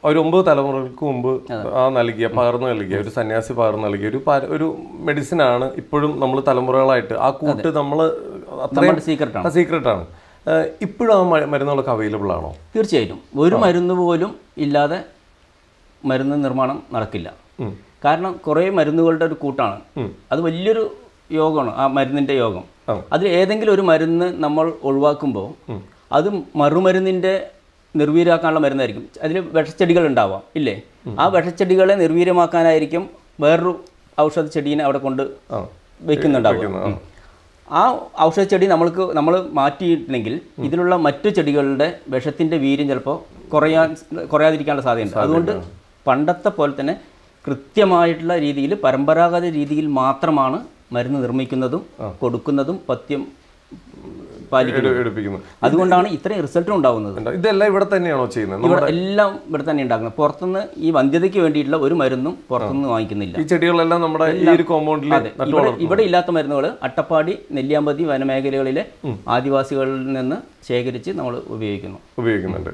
ഒരു 9 തലമുറകൾക്ക് മുമ്പ് പകർന്നു നൽകിയ ഒരു സന്യാസി പകർന്നു നൽകിയ ഒരു മെഡിസിനാണ് ഇപ്പോഴും നമ്മൾ തലമുറകളായിട്ട് ആ കൂട്ട് നമ്മൾ അത്രയും സീക്രട്ടാണ്. ഇപ്പോഴും ആ മരുന്നുകളൊക്കെ അവൈലബിൾ ആണോ? തീർച്ചയായിട്ടും. ഒരു മരുന്ന് പോലും ഇല്ലാതെ മരുന്ന് നിർമ്മാണം നടക്കില്ല. കാരണം കുറേ മരുന്നുകളുടെ ഒരു കൂട്ടാണ്. അത് വലിയൊരു യോഗമാണ് ആ മരുന്നിൻ്റെ യോഗം. അതിൽ ഏതെങ്കിലും ഒരു മരുന്ന് നമ്മൾ ഒഴിവാക്കുമ്പോൾ അത് മറുമരുന്നിൻ്റെ നിർവീര്യമാക്കാനുള്ള മരുന്നായിരിക്കും. അതിൽ വിഷച്ചെടികൾ ഉണ്ടാവാം ഇല്ലേ? ആ വിഷച്ചെടികളെ നിർവീര്യമാക്കാനായിരിക്കും വേറൊരു ഔഷധ ചെടീനെ അവിടെ കൊണ്ട് വയ്ക്കുന്നുണ്ടാവുക. ആ ഔഷധച്ചെടി നമ്മൾ മാറ്റിയിട്ടുണ്ടെങ്കിൽ ഇതിലുള്ള മറ്റു ചെടികളുടെ വിഷത്തിൻ്റെ വീര്യം ചിലപ്പോൾ കുറയാതിരിക്കാനുള്ള സാധ്യതയുണ്ട്. അതുകൊണ്ട് പണ്ടത്തെ പോലെ തന്നെ കൃത്യമായിട്ടുള്ള രീതിയിൽ പരമ്പരാഗത രീതിയിൽ മാത്രമാണ് മരുന്ന് നിർമ്മിക്കുന്നതും കൊടുക്കുന്നതും പഥ്യം പാലിക്കുന്നത്. അതുകൊണ്ടാണ് ഇത്രയും റിസൾട്ടും ഉണ്ടാകുന്നത്. ഇതെല്ലാം ഇവിടെ തന്നെയാണോ ചെയ്യുന്നത്? എല്ലാം ഇവിടെ തന്നെ ഉണ്ടാക്കുന്നത്. പുറത്തുനിന്ന് ഈ വന്ധ്യതയ്ക്ക് വേണ്ടിയിട്ടുള്ള ഒരു മരുന്നും പുറത്തുനിന്ന് വാങ്ങിക്കുന്നില്ല. ഈ ചെടികളെല്ലാം നമ്മുടെ ഈ ഒരു കോമ്പൗണ്ടിൽ ഇവിടെ ഇല്ലാത്ത മരുന്നുകൾ അട്ടപ്പാടി, നെല്ലിയാമ്പതി വനമേഖലകളിലെ ആദിവാസികളിൽ നിന്ന് ശേഖരിച്ച് നമ്മൾ ഉപയോഗിക്കുന്നുണ്ട്.